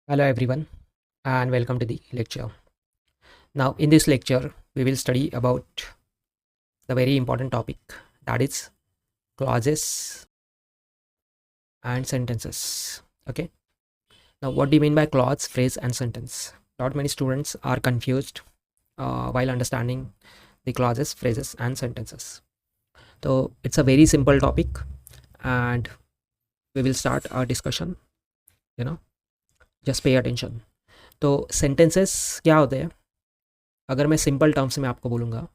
Hello everyone and welcome to the lecture. Now in this lecture we will study about the very important topic, that is clauses and sentences. Okay. Now what do you mean by clause, phrase and sentence? Not many students are confused while understanding the clauses, phrases and sentences. So it's a very simple topic and we will start our discussion, you know, just pay attention. तो sentences क्या होते हैं? अगर मैं simple terms में आपको बोलूँगा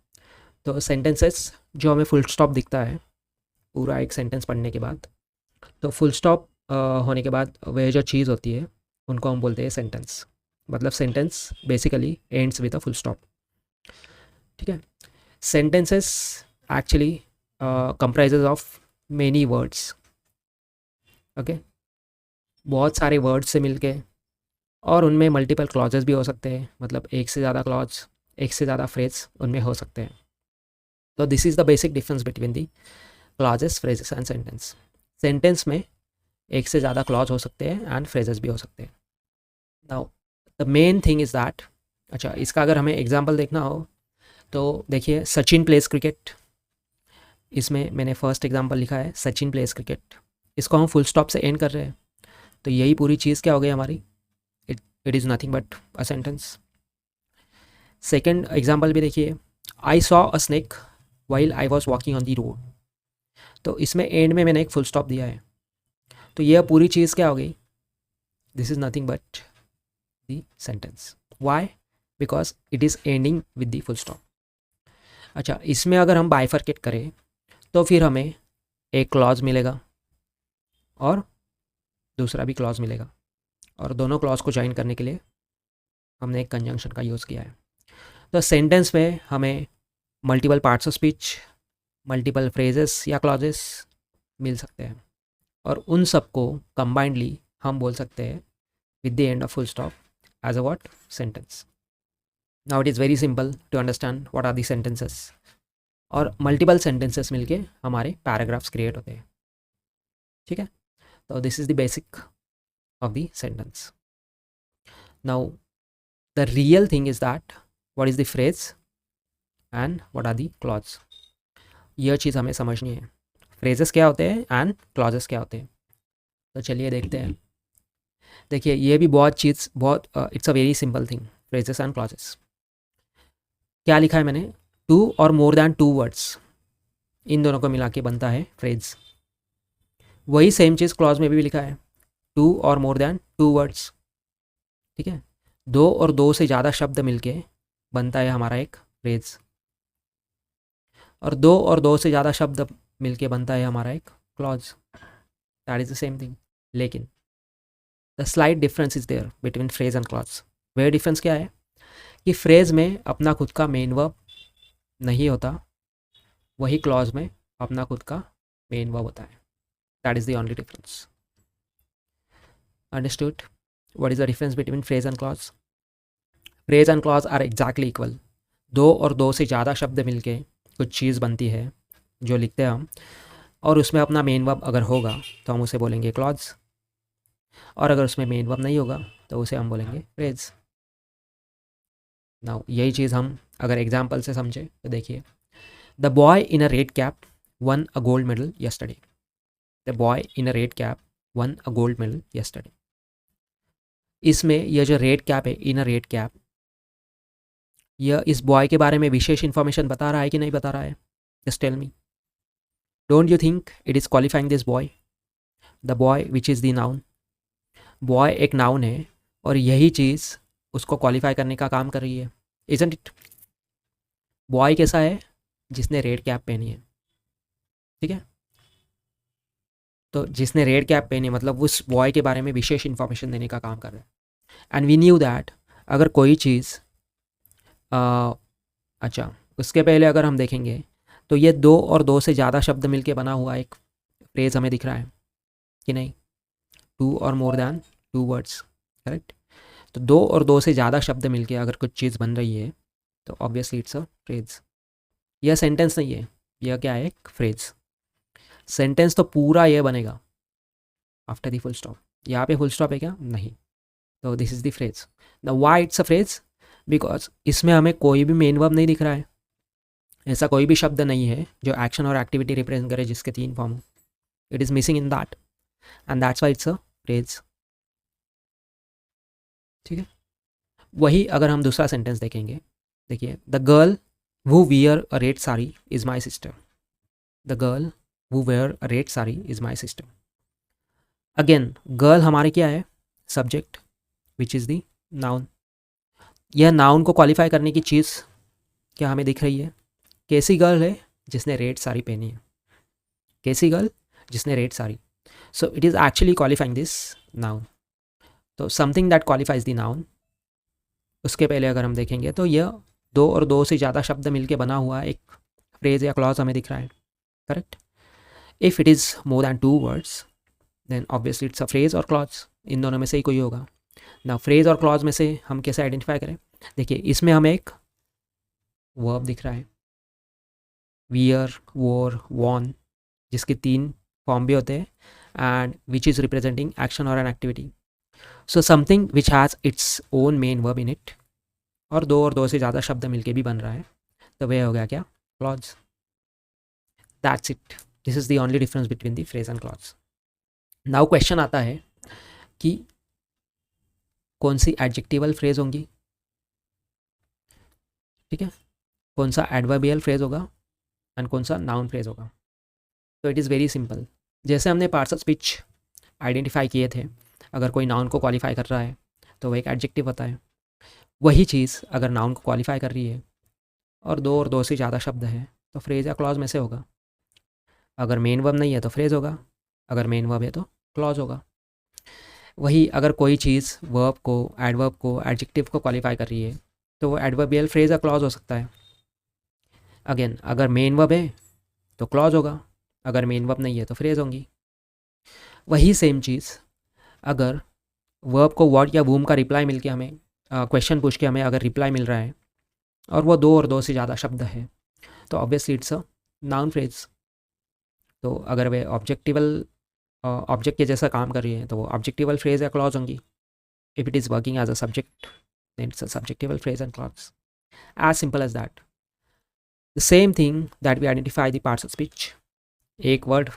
तो सेंटेंसेस जो हमें फुल स्टॉप दिखता है पूरा एक सेंटेंस पढ़ने के बाद, तो फुल स्टॉप होने के बाद वह जो चीज़ होती है उनको हम बोलते हैं सेंटेंस। मतलब sentence basically ends with a full stop. ठीक है। Sentences actually comprises of many words. Okay. बहुत सारे वर्ड्स से मिलके, और उनमें मल्टीपल क्लॉजेस भी हो सकते हैं, मतलब एक से ज़्यादा क्लॉज, एक से ज़्यादा फ्रेज उनमें हो सकते हैं। तो this is the basic difference between the clauses, phrases and sentence. Sentence में एक से ज़्यादा क्लॉज हो सकते हैं एंड फ्रेजेस भी हो सकते हैं। Now the main thing is that, अच्छा इसका अगर हमें एग्जांपल देखना हो तो देखिए सचिन प्लेस क्रिकेट। इसमें मैंने फर्स्ट एग्जांपल लिखा है सचिन प्लेस क्रिकेट। इसको हम फुल स्टॉप से एंड कर रहे हैं, तो यही पूरी चीज़ क्या हो गई हमारी, it is nothing but a sentence. Second example भी देखिए, I saw a snake while I was walking on the road. तो इसमें एंड में मैंने एक फुल स्टॉप दिया है, तो यह पूरी चीज़ क्या हो गई, this is nothing but the sentence. Why? Because it is ending with the full stop. अच्छा, इसमें अगर हम बाइफरकेट करें तो फिर हमें एक क्लॉज मिलेगा और दूसरा भी क्लॉज मिलेगा, और दोनों क्लॉज को ज्वाइन करने के लिए हमने एक कंजंक्शन का यूज़ किया है। तो सेंटेंस में हमें multiple parts of speech, multiple phrases या क्लॉजेस मिल सकते हैं, और उन सबको कंबाइंडली हम बोल सकते हैं with the end of full stop as a what, sentence. Now it is very simple to understand what are the sentences. और मल्टीपल सेंटेंसेस मिलके हमारे पैराग्राफ्स क्रिएट होते हैं। ठीक है। तो this is the basic of the sentence. Now the real thing is that what is the phrase and what are the clause. यह चीज़ हमें समझनी है, फ्रेजेस क्या होते हैं एंड क्लॉजेस क्या होते हैं। तो चलिए देखते हैं। देखिए ये भी बहुत चीज़, बहुत it's a very simple thing, phrases and clauses. क्या लिखा है मैंने, टू और मोर देन टू वर्ड्स, इन दोनों को मिला के बनता है फ्रेज। वही सेम चीज़ क्लॉज में भी लिखा है, टू और मोर देन टू वर्ड्स। ठीक है। दो और दो से ज़्यादा शब्द मिलके बनता है हमारा एक फ्रेज, और दो और दो से ज़्यादा शब्द मिलके बनता है हमारा एक clause. That is the same thing. लेकिन the slight difference is there between phrase and clause. वह डिफरेंस क्या है कि फ्रेज में अपना खुद का मेन वर्ब नहीं होता, वही क्लॉज में अपना खुद का मेन वर्ब होता है। That is the only difference. Understood what is the difference between phrase and clause? Phrase and clause are exactly equal. दो और दो से ज़्यादा शब्द मिलके कुछ चीज़ बनती है जो लिखते हैं हम, और उसमें अपना मेन वर्ब अगर होगा तो हम उसे बोलेंगे क्लॉज, और अगर उसमें मेन वर्ब नहीं होगा तो उसे हम बोलेंगे फ्रेज। नाउ यही चीज़ हम अगर एग्जाम्पल से समझे तो देखिए, the boy in a red cap one a gold medal yesterday. The boy in a red cap one a gold medal yesterday. इसमें यह जो रेड कैप है, इन अ रेड कैप, यह इस बॉय के बारे में विशेष इन्फॉर्मेशन बता रहा है कि नहीं बता रहा है? Just tell me, don't you think it is qualifying this boy? The boy which is the noun. Boy एक नाउन है और यही चीज़ उसको क्वालिफाई करने का काम कर रही है, इजंट इट? बॉय कैसा है? जिसने रेड कैप पहनी है। ठीक है। तो जिसने रेड कैप पहनी, मतलब उस बॉय के बारे में विशेष इन्फॉर्मेशन देने का काम कर रहा है। एंड वी न्यू दैट अगर कोई चीज़ अच्छा, उसके पहले अगर हम देखेंगे तो ये दो और दो से ज़्यादा शब्द मिलके बना हुआ एक फ्रेज हमें दिख रहा है कि नहीं? टू और more than two words, correct? तो दो और दो से ज़्यादा शब्द मिलके अगर कुछ चीज़ बन रही है तो ऑब्वियसली इट्स अ फ्रेज। यह सेंटेंस नहीं है, यह क्या है, एक फ्रेज। सेंटेंस तो पूरा यह बनेगा आफ्टर दी फुल स्टॉप। यहाँ पे फुल स्टॉप है क्या? नहीं। तो this is the phrase. Now why it's a phrase? Because इसमें हमें कोई भी मेन वर्ब नहीं दिख रहा है. ऐसा कोई भी शब्द नहीं है जो एक्शन और एक्टिविटी रिप्रेजेंट करे जिसके 3 फॉर्म हो. It is missing in that and that's why it's a phrase. ठीक है. वही अगर हम दूसरा सेंटेंस देखेंगे, देखिए, the girl who wear a red sari is my sister. The girl who wear a red sari is my sister. Again, girl हमारे क्या है? Subject, which is the noun. यह नाउन को क्वालिफाई करने की चीज़ क्या हमें दिख रही है? कैसी गर्ल है जिसने रेड साड़ी पहनी है? कैसी गर्ल जिसने red sari. So it is actually qualifying this noun. तो something that qualifies the noun. उसके पहले अगर हम देखेंगे तो यह 2 और 2 से ज़्यादा शब्द मिलके बना हुआ एक फ्रेज या क्लॉज हमें दिख रहा है. Correct. If it is more than 2 words then obviously it's a phrase और क्लॉज. इन दोनों में से ही कोई होगा ना. फ्रेज और क्लॉज में से हम कैसे आइडेंटिफाई करें? देखिए, इसमें हमें एक वर्ब दिख रहा है, वियर, वोर, वॉन, जिसके 3 फॉर्म भी होते हैं and which is representing action और an activity. So something which has its own main verb in it और 2 से ज़्यादा शब्द मिलके भी बन रहा है, तो वह हो गया क्या? Clause. That's it. This is the only difference between the phrase and clause. Now question आता है कि कौन सी एडजेक्टिवल फ्रेज होंगी. ठीक है. कौन सा एडवर्बियल फ्रेज होगा एंड कौन सा नाउन फ्रेज होगा. तो इट इज़ वेरी सिंपल. जैसे हमने पार्ट्स ऑफ स्पीच आइडेंटिफाई किए थे, अगर कोई नाउन को क्वालिफाई कर रहा है तो वह एक एडजेक्टिव होता है. वही चीज़ अगर नाउन को क्वालिफाई कर रही है और 2 से ज़्यादा शब्द है तो फ्रेज या क्लॉज में से होगा. अगर मेन वर्ब नहीं है तो फ्रेज होगा, अगर मेन वर्ब है तो क्लॉज होगा. वही अगर कोई चीज़ वर्ब को, एडवर्ब को, एडजेक्टिव को क्वालिफाई कर रही है तो वो एडवर्बियल फ्रेज या क्लॉज हो सकता है. अगेन, अगर मेन वर्ब है तो क्लॉज होगा, अगर मेन वर्ब नहीं है तो फ्रेज होंगी. वही सेम चीज़ अगर वर्ब को व्हाट या वूम का रिप्लाई मिल के हमें क्वेश्चन पूछ के हमें अगर रिप्लाई मिल रहा है और वो 2 से ज़्यादा शब्द है तो obviously it's a noun phrase. तो अगर वे ऑब्जेक्ट के जैसा काम कर रही है तो वो ऑब्जेक्टिवल फ्रेज या क्लॉज होंगी. If it is working as a subject then it's a subjectival phrase and clause. As simple as that. The same thing that we identify the parts of speech. एक word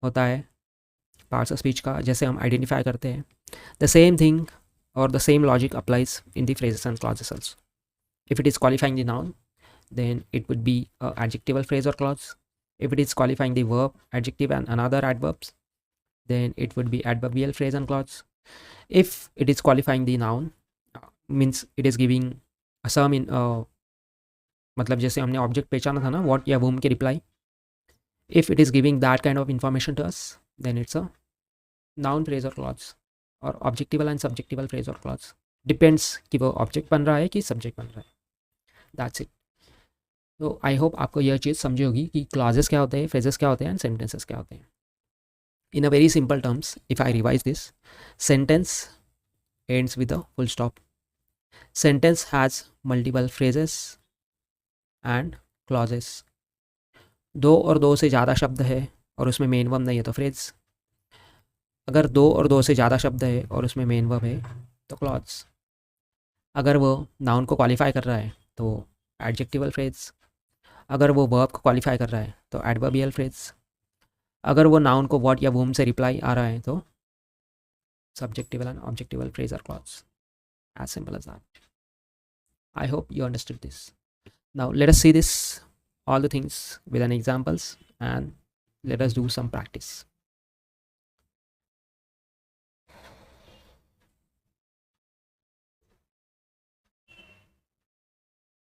होता है parts of speech का, जैसे हम identify करते हैं, the same thing or the same logic applies in the phrases and clauses also. If it is qualifying the noun, then it would be a adjectival phrase or clause. If it is qualifying the verb, adjective and another adverbs, then it would be adverbial phrase and clause. If it is qualifying the noun, means it is giving a sum in मतलब जैसे हमने object पहचाना था ना, what या whom के reply. If it is giving that kind of information to us, then it's a noun phrase or clause. और ऑब्जेक्टिवल and सब्जेक्टिवल phrase और क्लॉज डिपेंड्स कि वो ऑब्जेक्ट बन रहा है कि सब्जेक्ट बन रहा है. That's it. तो आई होप आपको यह चीज़ समझी होगी कि क्लॉजेस क्या होते हैं, फ्रेजेस क्या होते हैं एंड सेंटेंसेस क्या होते हैं. In a very simple terms, if I revise this, sentence ends with a full stop. Sentence has multiple phrases and clauses. 2 से ज़्यादा शब्द है और उसमें मेन वर्ब नहीं है तो फ्रेज. अगर 2 से ज़्यादा शब्द है और उसमें मेन वर्ब है तो क्लॉज. अगर वो नाउन को क्वालिफाई कर रहा है तो एडजेक्टिवल फ्रेज. अगर वो वर्ब को क्वालिफाई कर रहा है तो एडवर्बियल फ्रेज. अगर वो नाउन को व्हाट या वूम से रिप्लाई आ रहा है तो सब्जेक्टिवल एंड ऑब्जेक्टिवल फ्रेज और clause. As simple as that. I hope you understood this. Now let us see this all the things with an examples and let us do some practice.